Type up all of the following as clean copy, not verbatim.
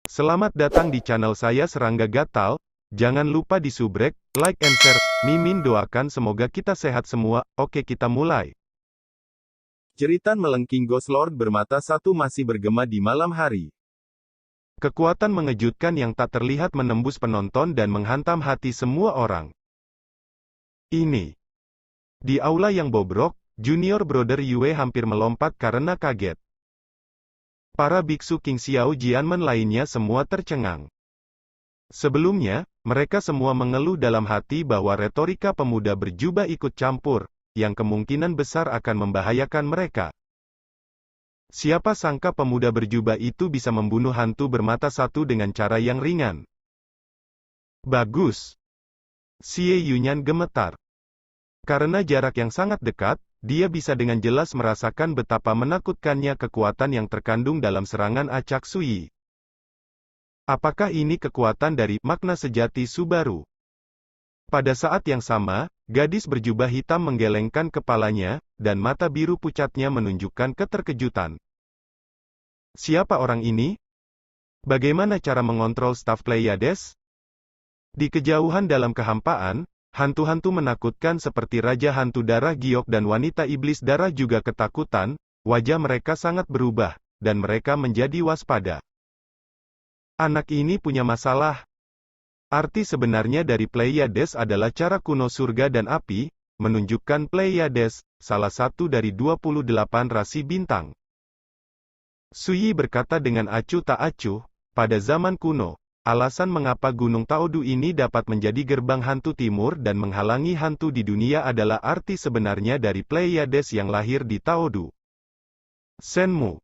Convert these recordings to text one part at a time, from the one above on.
Selamat datang di channel saya Serangga Gatal. Jangan lupa di subrek, like and share. Mimin doakan semoga kita sehat semua. Oke, kita mulai. Jeritan melengking Ghost Lord bermata satu masih bergema di malam hari. Kekuatan mengejutkan yang tak terlihat menembus penonton dan menghantam hati semua orang. Ini. Di aula yang bobrok, Junior Brother Yue hampir melompat karena kaget. Para biksu King Xiao Jianmen lainnya semua tercengang. Sebelumnya, mereka semua mengeluh dalam hati bahwa retorika pemuda berjubah ikut campur, yang kemungkinan besar akan membahayakan mereka. Siapa sangka pemuda berjubah itu bisa membunuh hantu bermata satu dengan cara yang ringan. Bagus. Xie Yunyan gemetar. Karena jarak yang sangat dekat, dia bisa dengan jelas merasakan betapa menakutkannya kekuatan yang terkandung dalam serangan acak Suyi. Apakah ini kekuatan dari makna sejati Subaru? Pada saat yang sama, gadis berjubah hitam menggelengkan kepalanya, dan mata biru pucatnya menunjukkan keterkejutan. Siapa orang ini? Bagaimana cara mengontrol staf Pleiades? Di kejauhan dalam kehampaan, hantu-hantu menakutkan seperti Raja Hantu Darah Giok dan Wanita Iblis Darah juga ketakutan, wajah mereka sangat berubah, dan mereka menjadi waspada. Anak ini punya masalah. Arti sebenarnya dari Pleiades adalah cara kuno surga dan api, menunjukkan Pleiades, salah satu dari 28 rasi bintang. Suyi berkata dengan acuh tak acuh, pada zaman kuno, alasan mengapa Gunung Taodu ini dapat menjadi gerbang hantu timur dan menghalangi hantu di dunia adalah arti sebenarnya dari Pleiades yang lahir di Taodu. Senmu.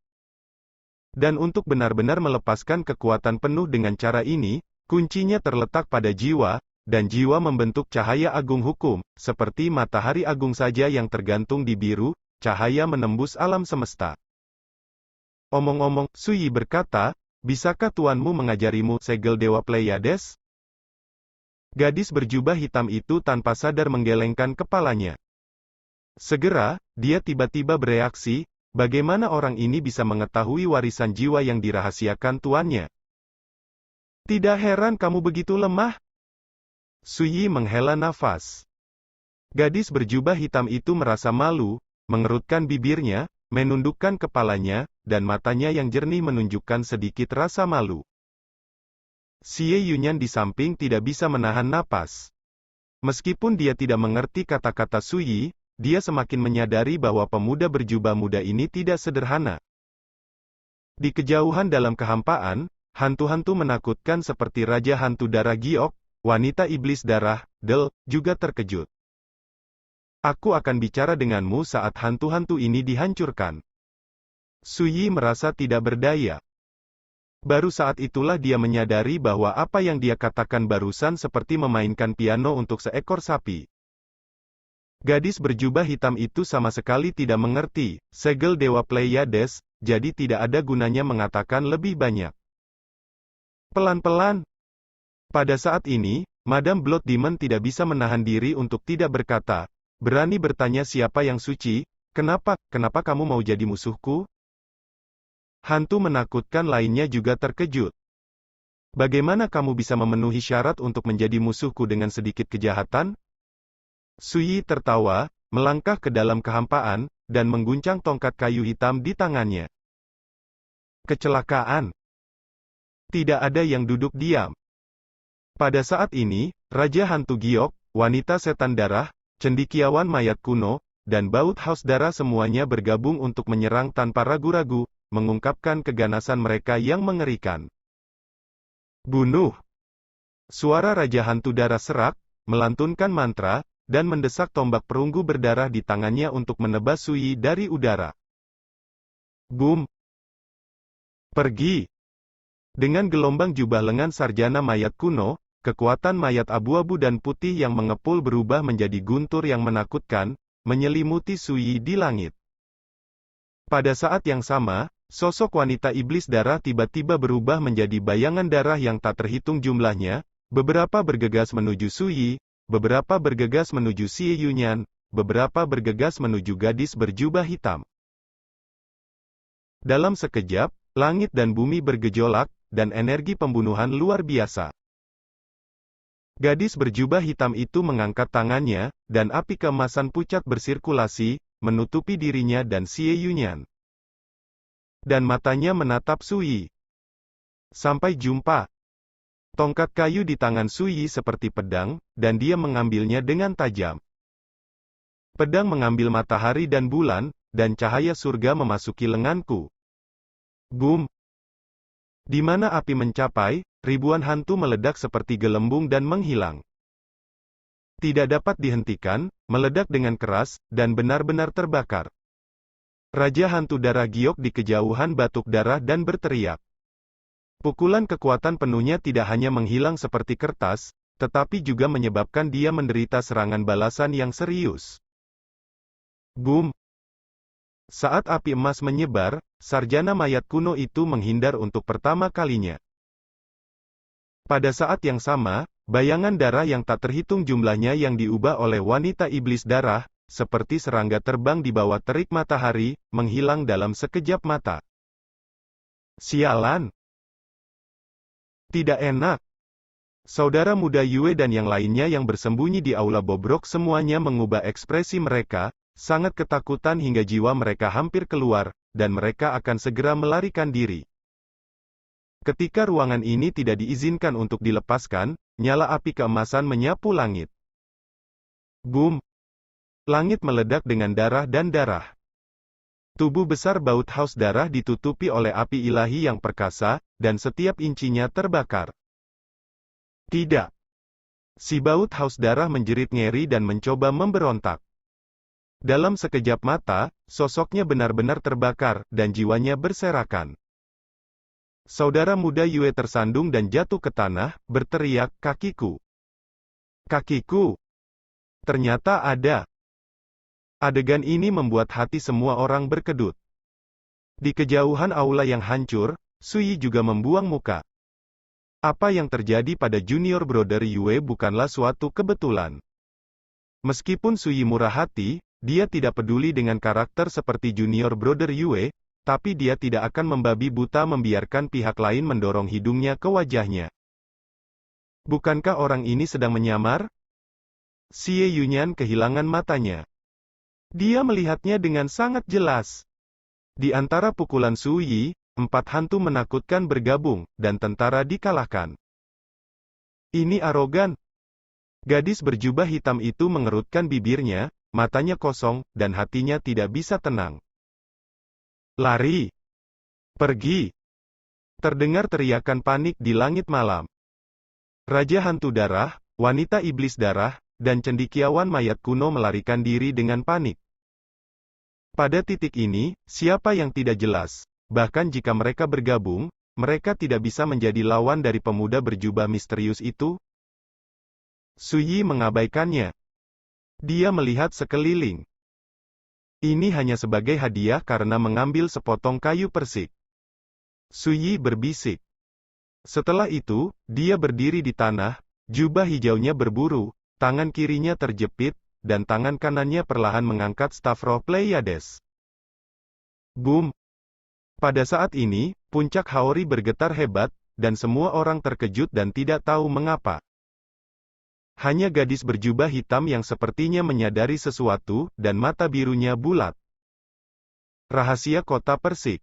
Dan untuk benar-benar melepaskan kekuatan penuh dengan cara ini, kuncinya terletak pada jiwa, dan jiwa membentuk cahaya agung hukum, seperti matahari agung saja yang tergantung di biru, cahaya menembus alam semesta. Omong-omong, Suyi berkata, bisakah tuanmu mengajarimu segel Dewa Pleiades? Gadis berjubah hitam itu tanpa sadar menggelengkan kepalanya. Segera, dia tiba-tiba bereaksi, bagaimana orang ini bisa mengetahui warisan jiwa yang dirahasiakan tuannya? Tidak heran kamu begitu lemah. Suyi menghela nafas. Gadis berjubah hitam itu merasa malu, mengerutkan bibirnya, menundukkan kepalanya, dan matanya yang jernih menunjukkan sedikit rasa malu. Xie Yunyan di samping tidak bisa menahan napas. Meskipun dia tidak mengerti kata-kata Suyi, dia semakin menyadari bahwa pemuda berjubah muda ini tidak sederhana. Di kejauhan dalam kehampaan, hantu-hantu menakutkan seperti Raja Hantu Darah Giok, Wanita Iblis Darah, Del, juga terkejut. Aku akan bicara denganmu saat hantu-hantu ini dihancurkan. Suyi merasa tidak berdaya. Baru saat itulah dia menyadari bahwa apa yang dia katakan barusan seperti memainkan piano untuk seekor sapi. Gadis berjubah hitam itu sama sekali tidak mengerti segel Dewa Pleiades, jadi tidak ada gunanya mengatakan lebih banyak. Pelan-pelan. Pada saat ini, Madame Blood Demon tidak bisa menahan diri untuk tidak berkata, berani bertanya siapa yang suci, kenapa kamu mau jadi musuhku? Hantu menakutkan lainnya juga terkejut. Bagaimana kamu bisa memenuhi syarat untuk menjadi musuhku dengan sedikit kejahatan? Suyi tertawa, melangkah ke dalam kehampaan, dan mengguncang tongkat kayu hitam di tangannya. Kecelakaan. Tidak ada yang duduk diam. Pada saat ini, Raja Hantu Giok, Wanita Setan Darah, Cendikiawan Mayat Kuno, dan Baut Haus Darah semuanya bergabung untuk menyerang tanpa ragu-ragu, mengungkapkan keganasan mereka yang mengerikan. Bunuh! Suara Raja Hantu Darah serak, melantunkan mantra, dan mendesak tombak perunggu berdarah di tangannya untuk menebas Suyi dari udara. Boom! Pergi! Dengan gelombang jubah lengan sarjana mayat kuno, kekuatan mayat abu-abu dan putih yang mengepul berubah menjadi guntur yang menakutkan, menyelimuti Suyi di langit. Pada saat yang sama, sosok wanita iblis darah tiba-tiba berubah menjadi bayangan darah yang tak terhitung jumlahnya, beberapa bergegas menuju Suyi, beberapa bergegas menuju Xie Yunyan, beberapa bergegas menuju gadis berjubah hitam. Dalam sekejap, langit dan bumi bergejolak, dan energi pembunuhan luar biasa. Gadis berjubah hitam itu mengangkat tangannya, dan api keemasan pucat bersirkulasi, menutupi dirinya dan Xie Yunyan. Dan matanya menatap Sui. Sampai jumpa. Tongkat kayu di tangan Sui seperti pedang, dan dia mengambilnya dengan tajam. Pedang mengambil matahari dan bulan, dan cahaya surga memasuki lenganku. Boom! Di mana api mencapai, ribuan hantu meledak seperti gelembung dan menghilang. Tidak dapat dihentikan, meledak dengan keras, dan benar-benar terbakar. Raja Hantu Darah Giok di kejauhan batuk darah dan berteriak. Pukulan kekuatan penuhnya tidak hanya menghilang seperti kertas, tetapi juga menyebabkan dia menderita serangan balasan yang serius. Boom! Saat api emas menyebar, sarjana mayat kuno itu menghindar untuk pertama kalinya. Pada saat yang sama, bayangan darah yang tak terhitung jumlahnya yang diubah oleh wanita iblis darah, seperti serangga terbang di bawah terik matahari, menghilang dalam sekejap mata. Sialan! Tidak enak. Saudara muda Yue dan yang lainnya yang bersembunyi di aula bobrok semuanya mengubah ekspresi mereka, sangat ketakutan hingga jiwa mereka hampir keluar, dan mereka akan segera melarikan diri. Ketika ruangan ini tidak diizinkan untuk dilepaskan, nyala api keemasan menyapu langit. Boom! Langit meledak dengan darah dan darah. Tubuh besar baut haus darah ditutupi oleh api ilahi yang perkasa, dan setiap incinya terbakar. Tidak. Si baut haus darah menjerit ngeri dan mencoba memberontak. Dalam sekejap mata, sosoknya benar-benar terbakar, dan jiwanya berserakan. Saudara muda Yue tersandung dan jatuh ke tanah, berteriak, "Kakiku! Kakiku!" Ternyata ada. Adegan ini membuat hati semua orang berkedut. Di kejauhan aula yang hancur, Sui juga membuang muka. Apa yang terjadi pada Junior Brother Yue bukanlah suatu kebetulan. Meskipun Sui murah hati, dia tidak peduli dengan karakter seperti Junior Brother Yue, tapi dia tidak akan membabi buta membiarkan pihak lain mendorong hidungnya ke wajahnya. Bukankah orang ini sedang menyamar? Xie Yunyan kehilangan matanya. Dia melihatnya dengan sangat jelas. Di antara pukulan Sui, 4 hantu menakutkan bergabung, dan tentara dikalahkan. Ini arogan. Gadis berjubah hitam itu mengerutkan bibirnya, matanya kosong, dan hatinya tidak bisa tenang. Lari! Pergi! Terdengar teriakan panik di langit malam. Raja Hantu Darah, wanita iblis darah, dan cendekiawan mayat kuno melarikan diri dengan panik. Pada titik ini, siapa yang tidak jelas? Bahkan jika mereka bergabung, mereka tidak bisa menjadi lawan dari pemuda berjubah misterius itu. Sui mengabaikannya. Dia melihat sekeliling. Ini hanya sebagai hadiah karena mengambil sepotong kayu persik. Sui berbisik. Setelah itu, dia berdiri di tanah, jubah hijaunya berburu, tangan kirinya terjepit, dan tangan kanannya perlahan mengangkat staf roh Pleiades. Boom! Pada saat ini, puncak Haori bergetar hebat, dan semua orang terkejut dan tidak tahu mengapa. Hanya gadis berjubah hitam yang sepertinya menyadari sesuatu, dan mata birunya bulat. Rahasia Kota Persik.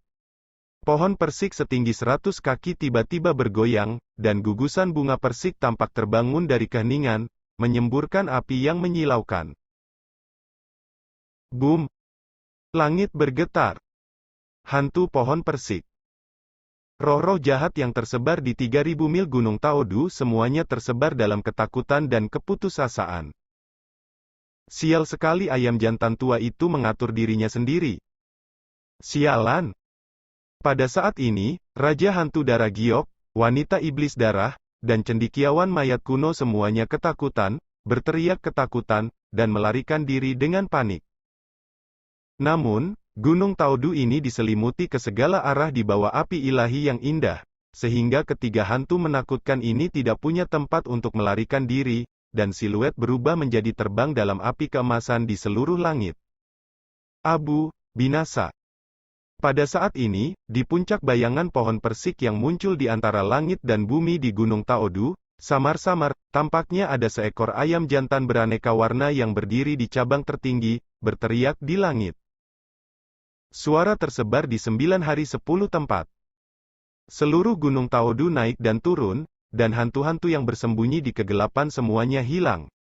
Pohon persik setinggi 100 kaki tiba-tiba bergoyang, dan gugusan bunga persik tampak terbangun dari keheningan, menyemburkan api yang menyilaukan. Boom! Langit bergetar. Hantu pohon persik. Roh-roh jahat yang tersebar di 3000 mil Gunung Taodu semuanya tersebar dalam ketakutan dan keputusasaan. Sial sekali ayam jantan tua itu mengatur dirinya sendiri. Sialan! Pada saat ini, Raja Hantu Darah Giok, wanita iblis darah, dan cendekiawan mayat kuno semuanya ketakutan, berteriak ketakutan, dan melarikan diri dengan panik. Namun, Gunung Taodu ini diselimuti ke segala arah di bawah api ilahi yang indah, sehingga ketiga hantu menakutkan ini tidak punya tempat untuk melarikan diri, dan siluet berubah menjadi terbang dalam api keemasan di seluruh langit. Abu, binasa. Pada saat ini, di puncak bayangan pohon persik yang muncul di antara langit dan bumi di Gunung Taodu, samar-samar, tampaknya ada seekor ayam jantan beraneka warna yang berdiri di cabang tertinggi, berteriak di langit. Suara tersebar di 9 hari 10 tempat. Seluruh Gunung Taodu naik dan turun, dan hantu-hantu yang bersembunyi di kegelapan semuanya hilang.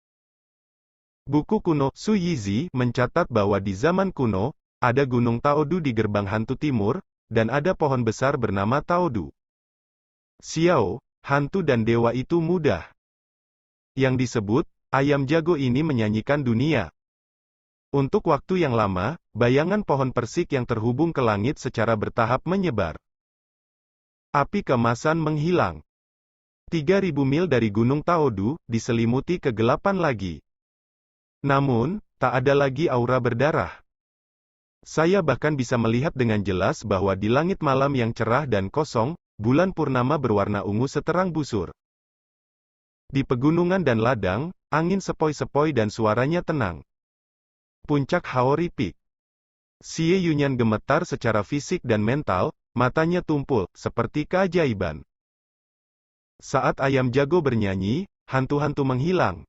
Buku kuno, Su Yizi, mencatat bahwa di zaman kuno, ada Gunung Taodu di gerbang hantu timur, dan ada pohon besar bernama Taodu. Xiao, hantu dan dewa itu mudah. Yang disebut, ayam jago ini menyanyikan dunia. Untuk waktu yang lama, bayangan pohon persik yang terhubung ke langit secara bertahap menyebar. Api keemasan menghilang. 3.000 mil dari Gunung Taodu, diselimuti kegelapan lagi. Namun, tak ada lagi aura berdarah. Saya bahkan bisa melihat dengan jelas bahwa di langit malam yang cerah dan kosong, bulan purnama berwarna ungu seterang busur. Di pegunungan dan ladang, angin sepoi-sepoi dan suaranya tenang. Puncak Haori Peak. Xie Yunyan gemetar secara fisik dan mental, matanya tumpul, seperti keajaiban. Saat ayam jago bernyanyi, hantu-hantu menghilang.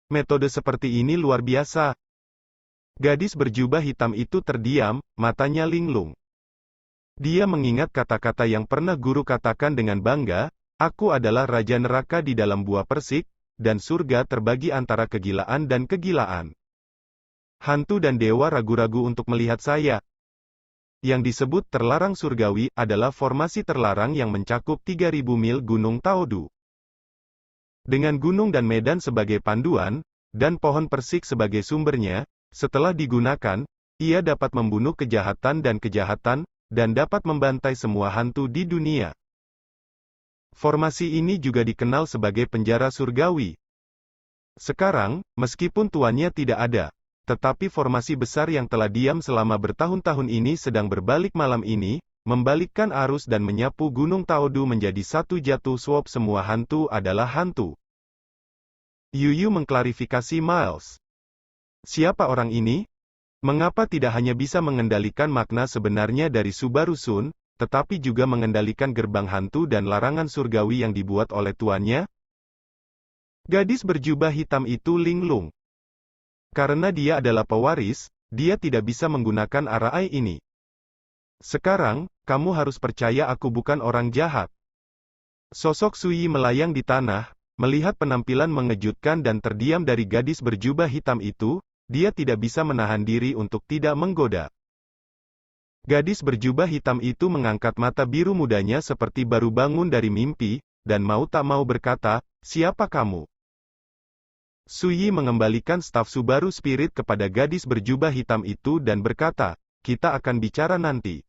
Metode seperti ini luar biasa. Gadis berjubah hitam itu terdiam, matanya linglung. Dia mengingat kata-kata yang pernah guru katakan dengan bangga, "Aku adalah Raja Neraka di dalam buah persik, dan surga terbagi antara kegilaan dan kegilaan." Hantu dan dewa ragu-ragu untuk melihat saya. Yang disebut terlarang surgawi, adalah formasi terlarang yang mencakup 3.000 mil Gunung Taodu. Dengan gunung dan medan sebagai panduan, dan pohon persik sebagai sumbernya, setelah digunakan, ia dapat membunuh kejahatan, dan dapat membantai semua hantu di dunia. Formasi ini juga dikenal sebagai penjara surgawi. Sekarang, meskipun tuannya tidak ada, tetapi formasi besar yang telah diam selama bertahun-tahun ini sedang berbalik malam ini, membalikkan arus dan menyapu Gunung Taodu menjadi satu jatuh swab. Semua hantu adalah hantu. Yuyu mengklarifikasi Miles. Siapa orang ini? Mengapa tidak hanya bisa mengendalikan makna sebenarnya dari Subaru Sun, tetapi juga mengendalikan gerbang hantu dan larangan surgawi yang dibuat oleh tuannya? Gadis berjubah hitam itu linglung. Karena dia adalah pewaris, dia tidak bisa menggunakan arai ini. Sekarang, kamu harus percaya aku bukan orang jahat. Sosok Sui melayang di tanah, melihat penampilan mengejutkan dan terdiam dari gadis berjubah hitam itu, dia tidak bisa menahan diri untuk tidak menggoda. Gadis berjubah hitam itu mengangkat mata biru mudanya seperti baru bangun dari mimpi, dan mau tak mau berkata, "Siapa kamu?" Sui mengembalikan staf Subaru Spirit kepada gadis berjubah hitam itu dan berkata, "Kita akan bicara nanti."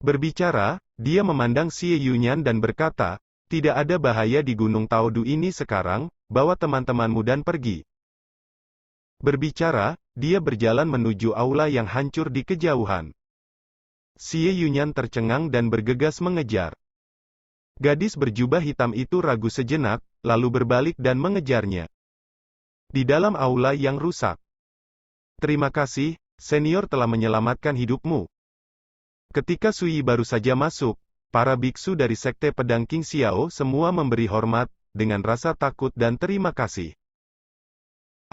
Berbicara, dia memandang Xie Yunyan dan berkata, "Tidak ada bahaya di Gunung Taodu ini sekarang, bawa teman-temanmu dan pergi." Berbicara, dia berjalan menuju aula yang hancur di kejauhan. Xie Yunyan tercengang dan bergegas mengejar. Gadis berjubah hitam itu ragu sejenak, lalu berbalik dan mengejarnya. Di dalam aula yang rusak. "Terima kasih, senior telah menyelamatkan hidupmu." Ketika Sui baru saja masuk, para biksu dari Sekte Pedang King Xiao semua memberi hormat, dengan rasa takut dan terima kasih.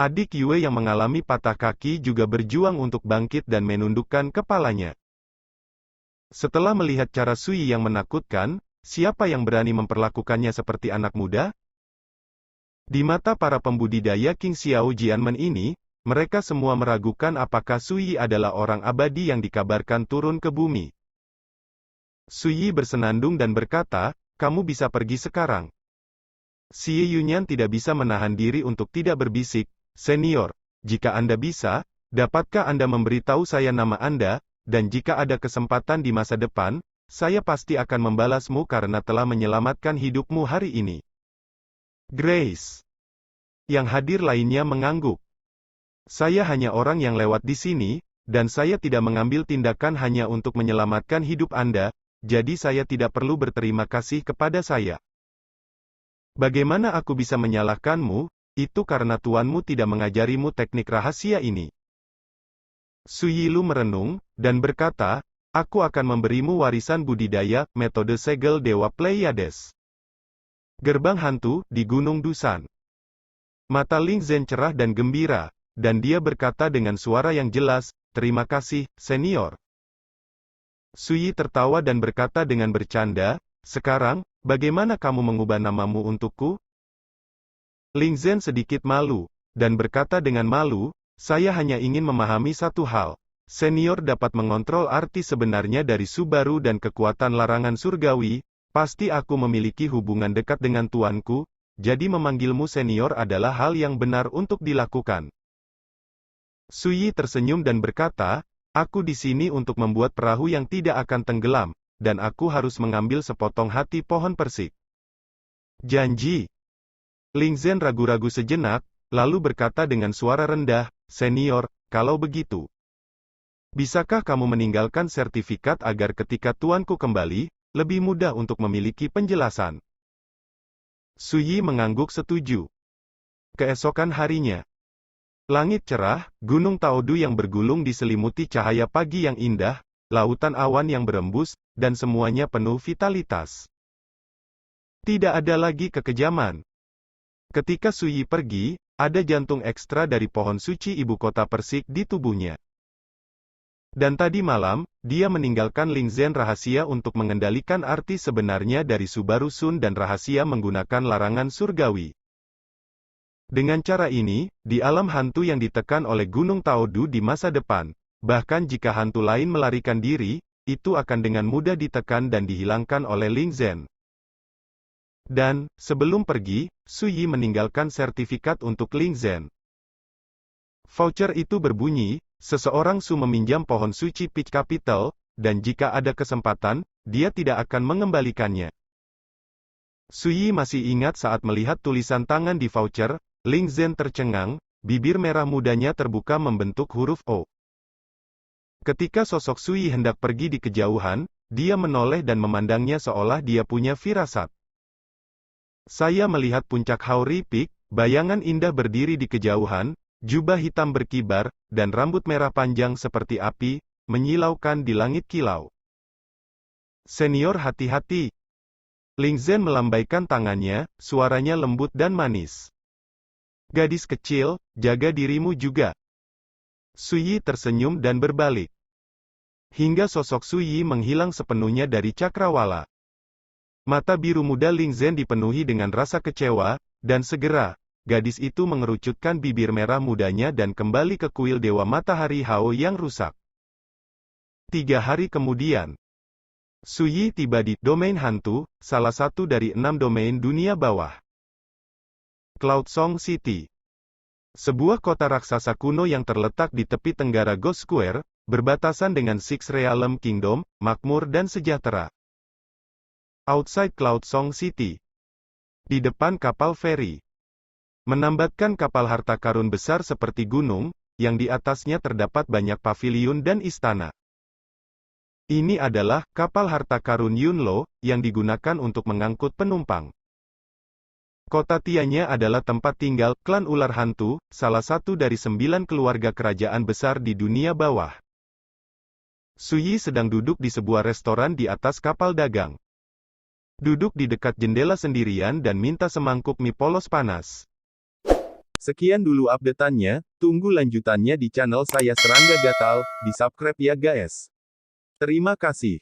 Adik Yue yang mengalami patah kaki juga berjuang untuk bangkit dan menundukkan kepalanya. Setelah melihat cara Sui yang menakutkan, siapa yang berani memperlakukannya seperti anak muda? Di mata para pembudidaya King Xiao Jianmen ini, mereka semua meragukan apakah Sui adalah orang abadi yang dikabarkan turun ke bumi. Sui bersenandung dan berkata, "Kamu bisa pergi sekarang." Xie Yunyan tidak bisa menahan diri untuk tidak berbisik, "Senior, jika Anda bisa, dapatkah Anda memberitahu saya nama Anda, dan jika ada kesempatan di masa depan, saya pasti akan membalasmu karena telah menyelamatkan hidupmu hari ini." Grace. Yang hadir lainnya mengangguk. "Saya hanya orang yang lewat di sini, dan saya tidak mengambil tindakan hanya untuk menyelamatkan hidup Anda, jadi saya tidak perlu berterima kasih kepada saya. Bagaimana aku bisa menyalahkanmu? Itu karena tuanmu tidak mengajarimu teknik rahasia ini." Su Yilu merenung, dan berkata, aku akan memberimu warisan budidaya, metode segel Dewa Pleiades. Gerbang hantu, di Gunung Dusan. Mata Ling Zhen cerah dan gembira, dan dia berkata dengan suara yang jelas, terima kasih, senior. Su Yi tertawa dan berkata dengan bercanda, sekarang, bagaimana kamu mengubah namamu untukku? Ling Zhen sedikit malu, dan berkata dengan malu, saya hanya ingin memahami satu hal. Senior dapat mengontrol arti sebenarnya dari Subaru dan kekuatan larangan surgawi, pasti aku memiliki hubungan dekat dengan tuanku, jadi memanggilmu senior adalah hal yang benar untuk dilakukan. Su Yi tersenyum dan berkata, aku di sini untuk membuat perahu yang tidak akan tenggelam, dan aku harus mengambil sepotong hati pohon persik. Janji. Ling Zhen ragu-ragu sejenak, lalu berkata dengan suara rendah, senior, kalau begitu, bisakah kamu meninggalkan sertifikat agar ketika tuanku kembali, lebih mudah untuk memiliki penjelasan? Su Yi mengangguk setuju. Keesokan harinya, langit cerah, Gunung Taodu yang bergulung diselimuti cahaya pagi yang indah, lautan awan yang berembus, dan semuanya penuh vitalitas. Tidak ada lagi kekejaman. Ketika Su Yi pergi, ada jantung ekstra dari pohon suci ibu kota Persik di tubuhnya. Dan tadi malam, dia meninggalkan Ling Zhen rahasia untuk mengendalikan arti sebenarnya dari Subaru Sun dan rahasia menggunakan larangan surgawi. Dengan cara ini, di alam hantu yang ditekan oleh Gunung Taodu di masa depan, bahkan jika hantu lain melarikan diri, itu akan dengan mudah ditekan dan dihilangkan oleh Ling Zhen. Dan, sebelum pergi, Su Yi meninggalkan sertifikat untuk Ling Zhen. Voucher itu berbunyi, seseorang Su meminjam pohon suci Peach Capital, dan jika ada kesempatan, dia tidak akan mengembalikannya. Su Yi masih ingat saat melihat tulisan tangan di voucher, Ling Zhen tercengang, bibir merah mudanya terbuka membentuk huruf O. Ketika sosok Su Yi hendak pergi di kejauhan, dia menoleh dan memandangnya seolah dia punya firasat. Saya melihat puncak Haori Peak, bayangan indah berdiri di kejauhan, jubah hitam berkibar, dan rambut merah panjang seperti api, menyilaukan di langit kilau. Senior hati-hati. Ling Zhen melambaikan tangannya, suaranya lembut dan manis. Gadis kecil, jaga dirimu juga. Su Yi tersenyum dan berbalik. Hingga sosok Su Yi menghilang sepenuhnya dari cakrawala. Mata biru muda Ling Zhen dipenuhi dengan rasa kecewa, dan segera, gadis itu mengerucutkan bibir merah mudanya dan kembali ke kuil Dewa Matahari Hao yang rusak. 3 hari kemudian, Su Yi tiba di domain hantu, salah satu dari 6 domain dunia bawah. Cloud Song City. Sebuah kota raksasa kuno yang terletak di tepi tenggara Ghost Square, berbatasan dengan Six Realm Kingdom, makmur dan sejahtera. Outside Cloud Song City. Di depan kapal feri. Menambatkan kapal harta karun besar seperti gunung, yang di atasnya terdapat banyak paviliun dan istana. Ini adalah kapal harta karun Yunlo, yang digunakan untuk mengangkut penumpang. Kota Tianya adalah tempat tinggal klan ular hantu, salah satu dari 9 keluarga kerajaan besar di dunia bawah. Su Yi sedang duduk di sebuah restoran di atas kapal dagang. Duduk di dekat jendela sendirian dan minta semangkuk mie polos panas. Sekian dulu update-annya, tunggu lanjutannya di channel saya Serangga Gatal, di subscribe ya guys. Terima kasih.